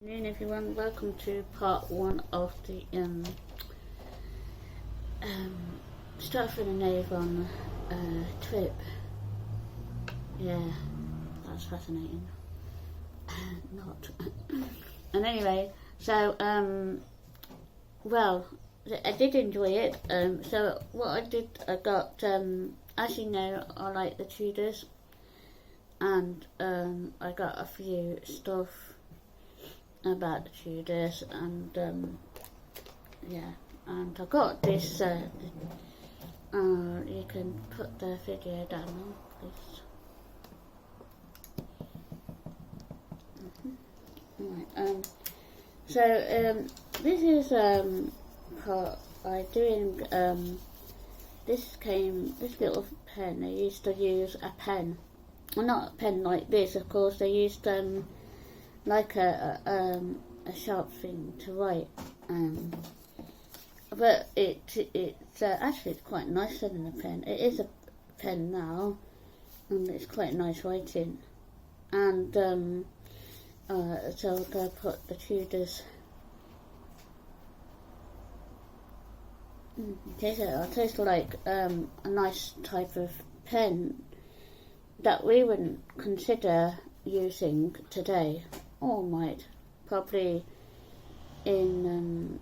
Good afternoon everyone, welcome to part one of the Stratford and Avon trip. Yeah, that's fascinating. Not. And anyway, so well, I did enjoy it. So what I did, I got as you know, I like the Tudors, and I got a few stuff about the Tudors, and yeah, and I got this. You can put the video down now, please. Right. So this is part I doing. This little pen. They used to use a pen, well, not a pen like this, of course. They used like a sharp thing to write, but it's actually quite nicer than a pen. It is a pen now, and it's quite nice writing. And so I'm going to put the Tudors. Okay, so I'll taste like a nice type of pen that we wouldn't consider using today. Or might, probably in,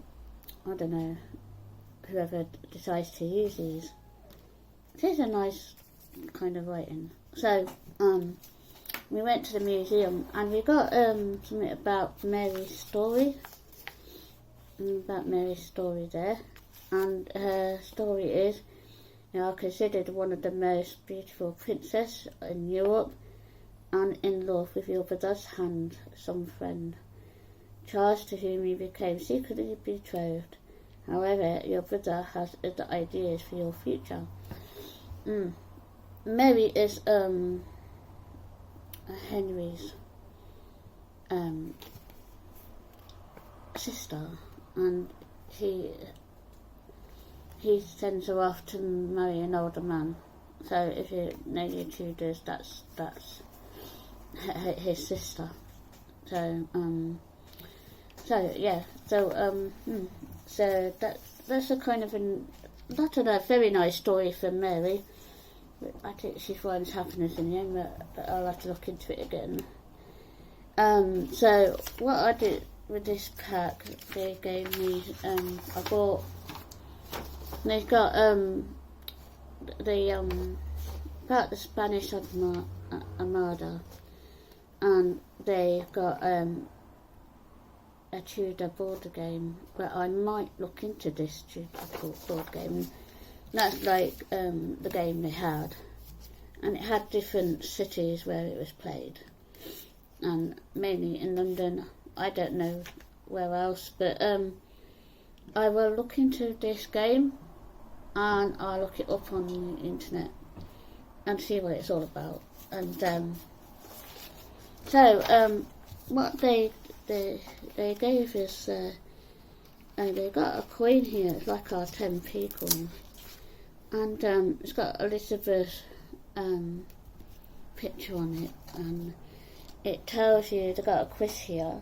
I don't know, whoever decides to use these. It is a nice kind of writing. So, we went to the museum and we got something about Mary's story. About Mary's story there. And her story is, considered one of the most beautiful princesses in Europe, and in love with your brother's hand, some friend, Charles, to whom you became secretly betrothed. However, your brother has other ideas for your future. Mary is Henry's sister, and he sends her off to marry an older man. So if you know your Tudors, that's his sister. So yeah. So that's a kind of a very nice story for Mary. I think she finds happiness in the end, but I'll have to look into it again. So what I did with this pack, they gave me I bought. They've got about the Spanish Armada. And they've got a Tudor board game, but I might look into this Tudor board game. That's like the game they had, and it had different cities where it was played, and mainly in London. I don't know where else, but I will look into this game, and I'll look it up on the internet and see what it's all about. And so what they gave us, and they got a coin here. It's like our 10p coin, and it's got Elizabeth's picture on it, and it tells you they got a quiz here.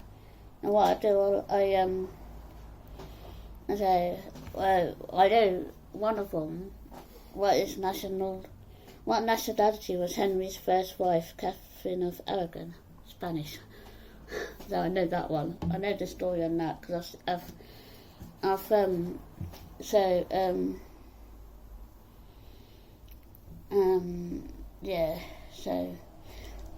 And what I do, I say, well, I know one of them. What nationality was Henry's first wife, Catherine of Aragon? Spanish. So I know that one. I know the story on that because yeah. So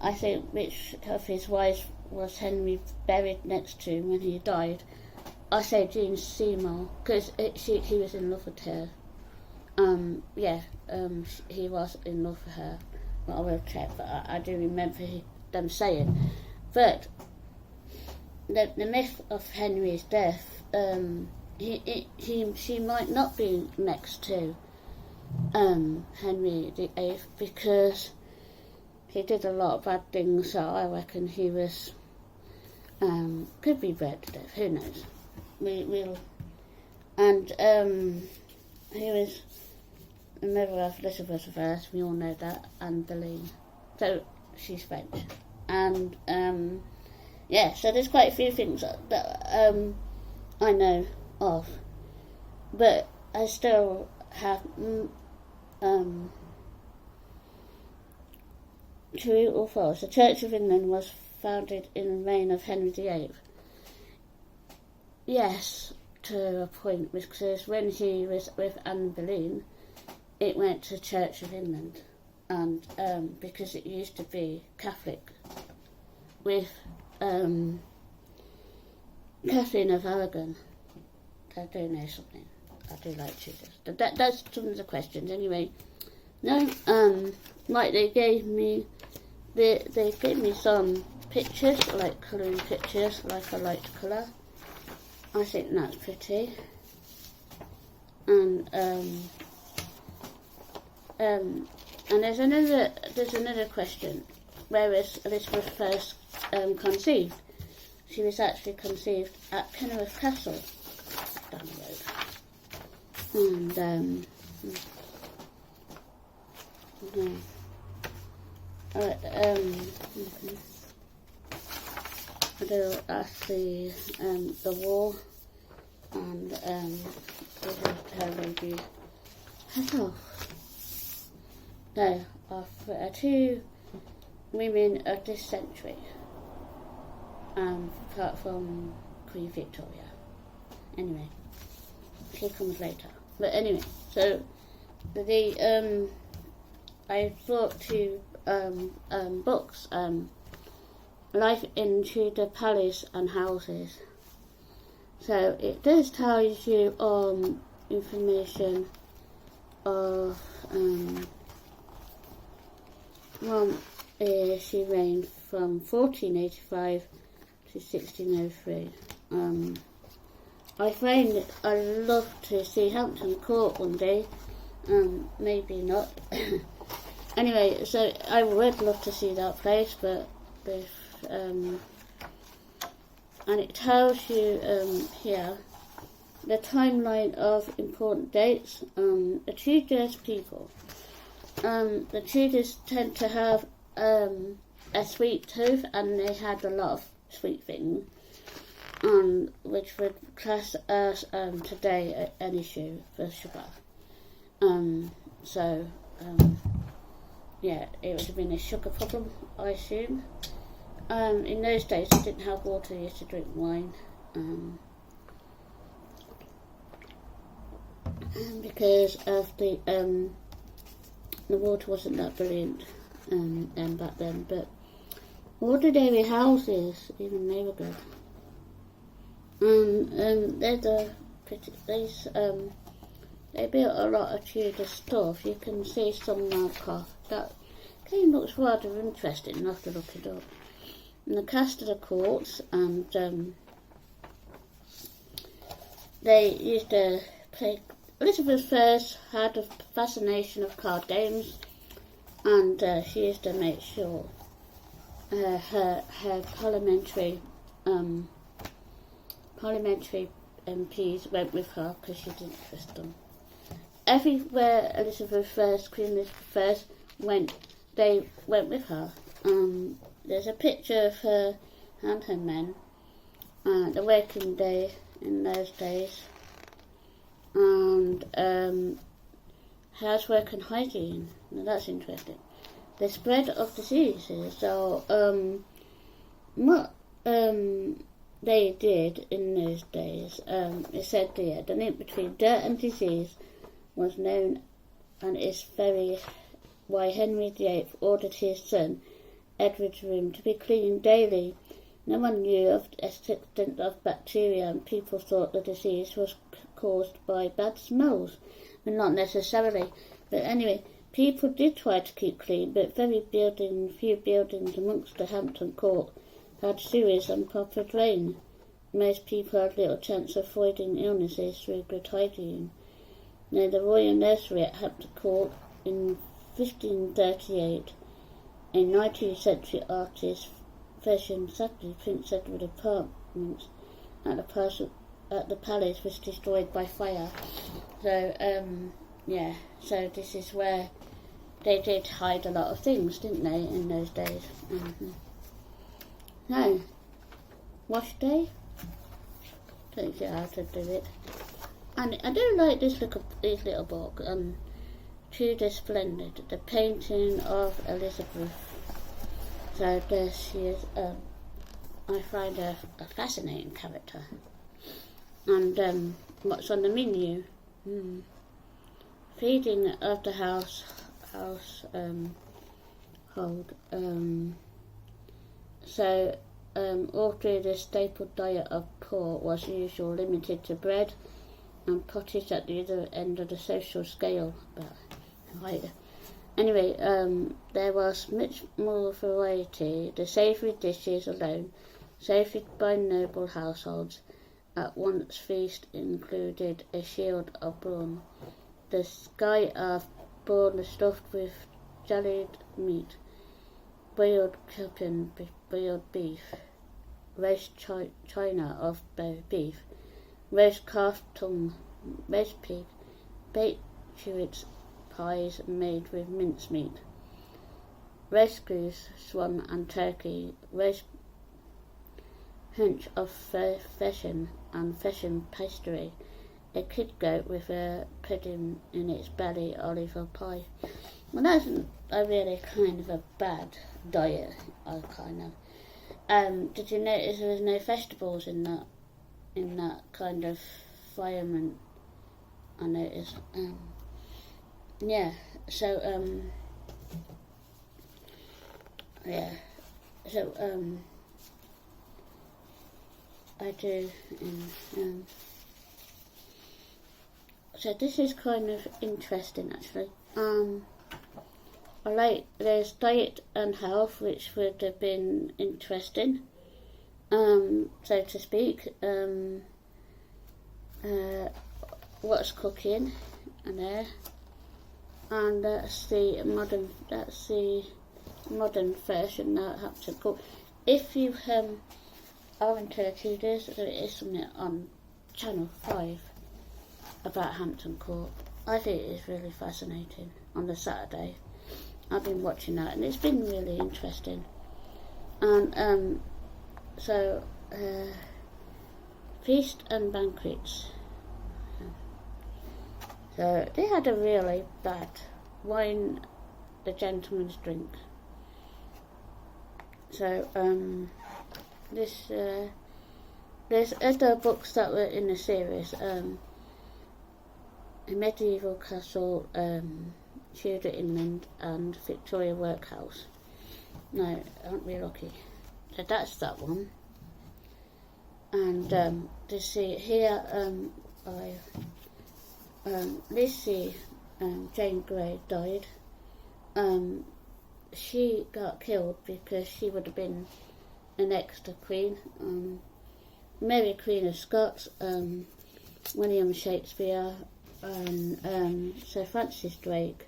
I think which of his wives was Henry buried next to when he died? I say Jean Seymour because he was in love with her. He was in love with her. Well, I will check, but I do remember them saying. But the myth of Henry's death, she might not be next to Henry VIII because he did a lot of bad things. So I reckon he was could be bred to death. Who knows? We'll and he was the mother of Elizabeth I. We all know that, and Boleyn. So she's French, and yeah, so there's quite a few things that I know of, but I still have true or false. The Church of England was founded in the reign of Henry VIII. Yes, to a point, because when he was with Anne Boleyn, it went to Church of England, and because it used to be Catholic, with Catherine of Aragon. I do know something. I do like Tudors. That's some of the questions anyway. No, like they gave me some pictures, like colouring pictures, like I like to colour. I think that's pretty. And there's another question. Where was Elizabeth first conceived? She was actually conceived at Kenilworth Castle down the road. And I do ask the war, and this is her baby herself. No, of 2 women of this century, apart from Queen Victoria. Anyway, she comes later. But anyway, so I brought 2 books, Life in Tudor Palace and Houses. So it does tell you information of she reigned from 1485 to 1603. I find I'd love to see Hampton Court one day. Maybe not. Anyway, so I would love to see that place, but if and it tells you here the timeline of important dates. The Tudors people. The Tudors tend to have a sweet tooth, and they had a lot of sweet things, which would class as today an issue for sugar. Yeah, it would have been a sugar problem, I assume. In those days, they didn't have water; they used to drink wine. Because of the water wasn't that brilliant back then, but ordinary houses, even they were good. They built a lot of Tudor stuff. You can see some knockoff. That game looks rather interesting. I'll have to look it up. And the Castor Courts, and they used to play. Elizabeth I had a fascination of card games, and she used to make sure her parliamentary MPs went with her, because she didn't trust them. Everywhere Queen Elizabeth I went, they went with her. There's a picture of her and her men, the working day in those days, and housework and hygiene. Now that's interesting. The spread of diseases. So what they did in those days, it said there, the link between dirt and disease was known, and is very why Henry VIII ordered his son Edward's room to be cleaned daily. No one knew of the extent of bacteria, and people thought the disease was caused by bad smells, but not necessarily. But anyway, people did try to keep clean, but few buildings amongst the Hampton Court had sewers and proper drain. Most people had little chance of avoiding illnesses through good hygiene. Now, the Royal Nursery at Hampton Court in 1538, a 19th century artist fashioned sadly Prince Edward apartments at the palace was destroyed by fire. So, yeah, so this is where they did hide a lot of things, didn't they, in those days? So, wash day. Teach you how to do it. And I do like this little book, Tudor Splendid, the painting of Elizabeth. So there she is. I find her a fascinating character. And what's on the menu? Feeding of the household. So all through the staple diet of poor was usually limited to bread and pottage at the other end of the social scale. But right. Anyway, there was much more variety. The savoury dishes alone, savoured by noble households, at once feast included a shield of brawn, the sky of brawn stuffed with jellied meat, boiled capon, boiled beef, roast china of beef, roast calf tongue, roast pig, baked chewits, pies made with mincemeat, roast goose, swan and turkey, roast haunch of pheasant and pheasant pastry, a kid goat with a pudding in its belly, olive or pie. Well, that's a really kind of a bad diet, did you notice there was no vegetables in that kind of environment? I noticed. Yeah, so, I do, so this is kind of interesting actually. I like, there's diet and health, which would have been interesting, so to speak. What's cooking, and there, and that's the modern version that Hampton Court. If you are into Tudors, there is something on Channel 5 about Hampton Court. I think it is really fascinating on the Saturday. I've been watching that and it's been really interesting. And feast and banquets. So they had a really bad wine, the gentleman's drink. So there's other books that were in the series. A medieval castle, Tudor England, and Victoria Workhouse. No, aren't we lucky? So that's that one. And to see here, Lucy, Jane Grey died. She got killed because she would have been the next queen. Mary Queen of Scots, William Shakespeare, and Sir Francis Drake,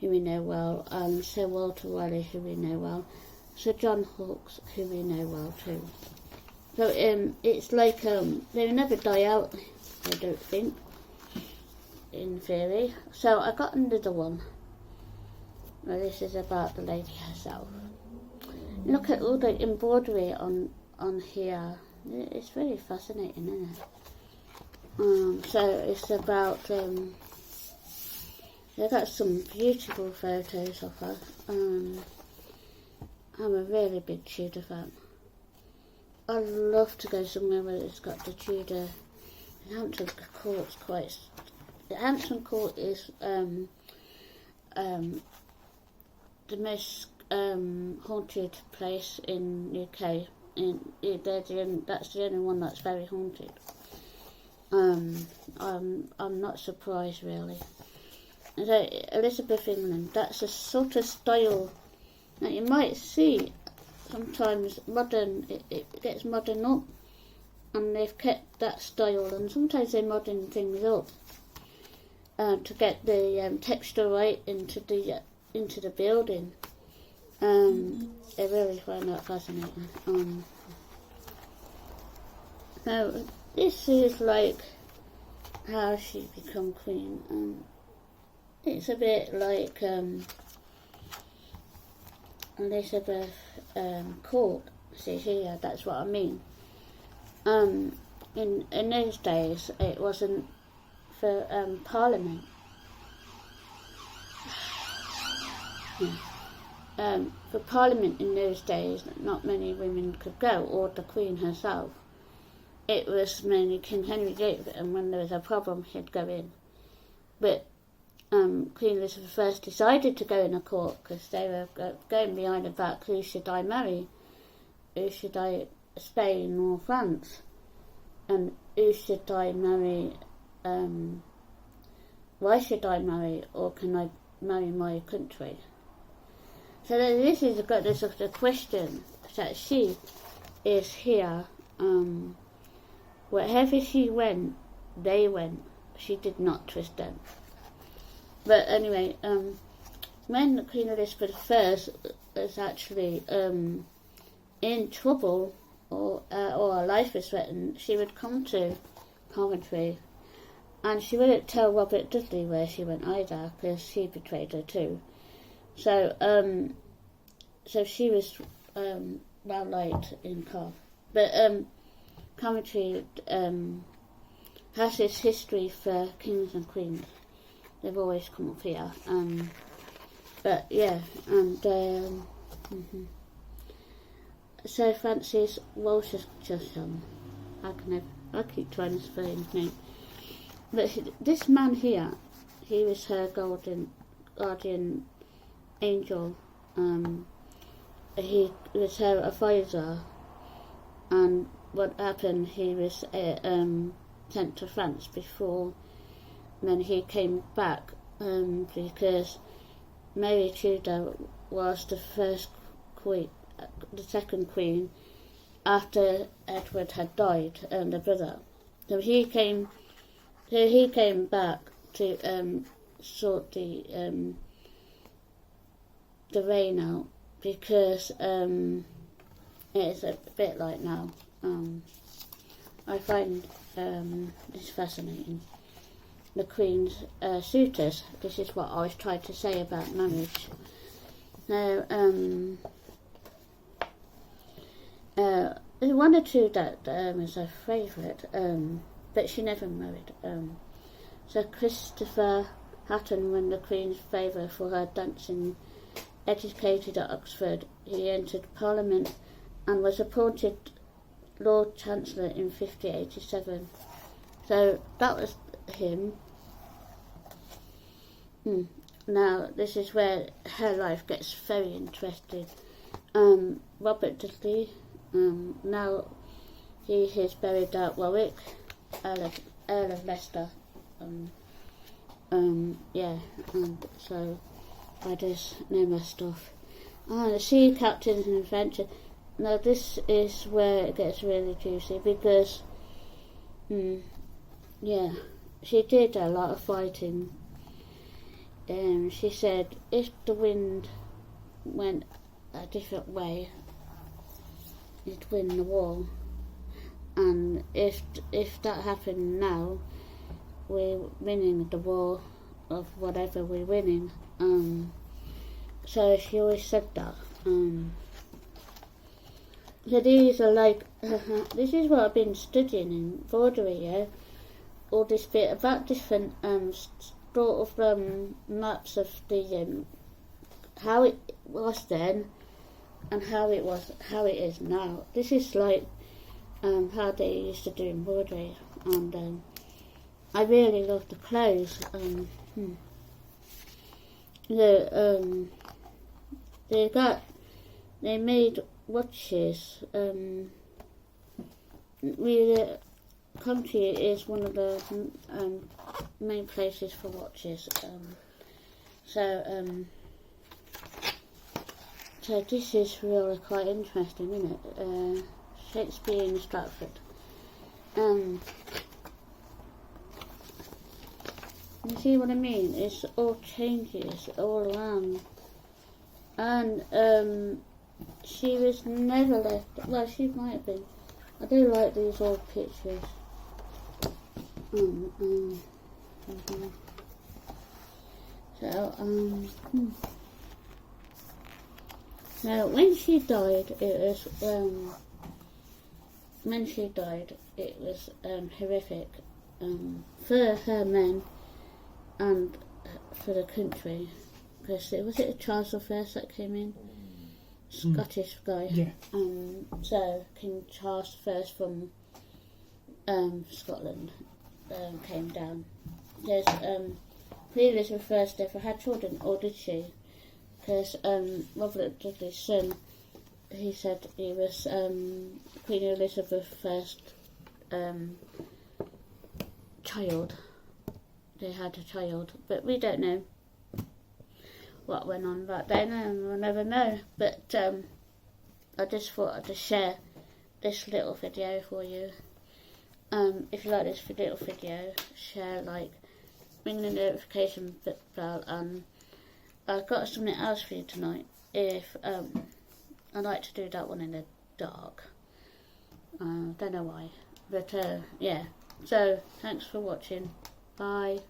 who we know well, and Sir Walter Raleigh, who we know well, Sir John Hawkes, who we know well too. So it's like they will never die out, I don't think, in theory. So I got another one. Well, this is about the lady herself. Look at all the embroidery on here. It's very fascinating, isn't it? So it's about, they got some beautiful photos of her. I'm a really big Tudor fan. I'd love to go somewhere where it's got the Tudor. Hampton Court's quite. The Hampton Court is the most haunted place in UK. That's the only one that's very haunted. I'm not surprised really. So Elizabeth England, that's a sort of style that you might see sometimes modern. It gets modern up, and they've kept that style, and sometimes they modern things up to get the texture right into the building. I really find that fascinating. Now this is like how she become queen. It's a bit like Elizabeth Court. See here, that's what I mean. in those days it wasn't for Parliament. For Parliament in those days, not many women could go, or the Queen herself. It was mainly King Henry VIII, and when there was a problem, he'd go in. But Queen Elizabeth I decided to go in a court because they were going behind about who should I marry, who should I, Spain or France, and who should I marry, why should I marry, or can I marry my country? So this is the sort of question that she is here. Wherever she went, they went. She did not twist them. But anyway, when Queen Elizabeth I was actually in trouble or her life was threatened, she would come to Coventry, and she wouldn't tell Robert Dudley where she went either, because he betrayed her too. So she was well liked in Cov. But Coventry has this history for kings and queens. They've always come up here. But yeah, and Sir Francis Walsingham. I keep trying to spell his name. But this man here, he was her guardian angel. He was her advisor, and what happened, he was sent to France before, then he came back because Mary Tudor was the first queen, the second queen after Edward had died, the brother. So he came back to sort the reign out, because it's a bit like now. I find this fascinating. The Queen's suitors. This is what I was trying to say about marriage. Now, there's one or two that is her favourite, but she never married. Sir Christopher Hatton won the Queen's favour for her dancing. Educated at Oxford, he entered Parliament and was appointed Lord Chancellor in 1587. So that was him. Now this is where her life gets very interesting. Robert Dudley, now he is buried at Warwick, Earl of Leicester. Yeah, and so I just know my stuff. The Sea Captain's Adventure. Now this is where it gets really juicy, because yeah, she did a lot of fighting. She said if the wind went a different way, it'd win the war, and if that happened now, we're winning the war of whatever we're winning. So she always said that. So these are like, this is what I've been studying in embroidery, yeah? All this bit about different sort of maps of the how it was then and how it is now. This is like how they used to do embroidery, and I really love the clothes. They made watches. The country is one of the main places for watches. So this is really quite interesting, isn't it? Shakespeare in Stratford. You see what I mean? It's all changes all around. And she was never left. Well, she might have been. I do like these old pictures. So now when she died, it was when she died, it was horrific for her men and for the country. Because was it Charles I that came in? Scottish guy. Yeah. So King Charles I from Scotland came down. Because Queen Elizabeth I never had children, or did she? Because Robert Dudley's son, he said he was Queen Elizabeth's first child. They had a child, but we don't know what went on back then, and we'll never know. But I just thought I'd just share this little video for you. If you like this little video, share, like, ring the notification bell, and I've got something else for you tonight. If I like to do that one in the dark. Don't know why, but yeah. So thanks for watching. Bye.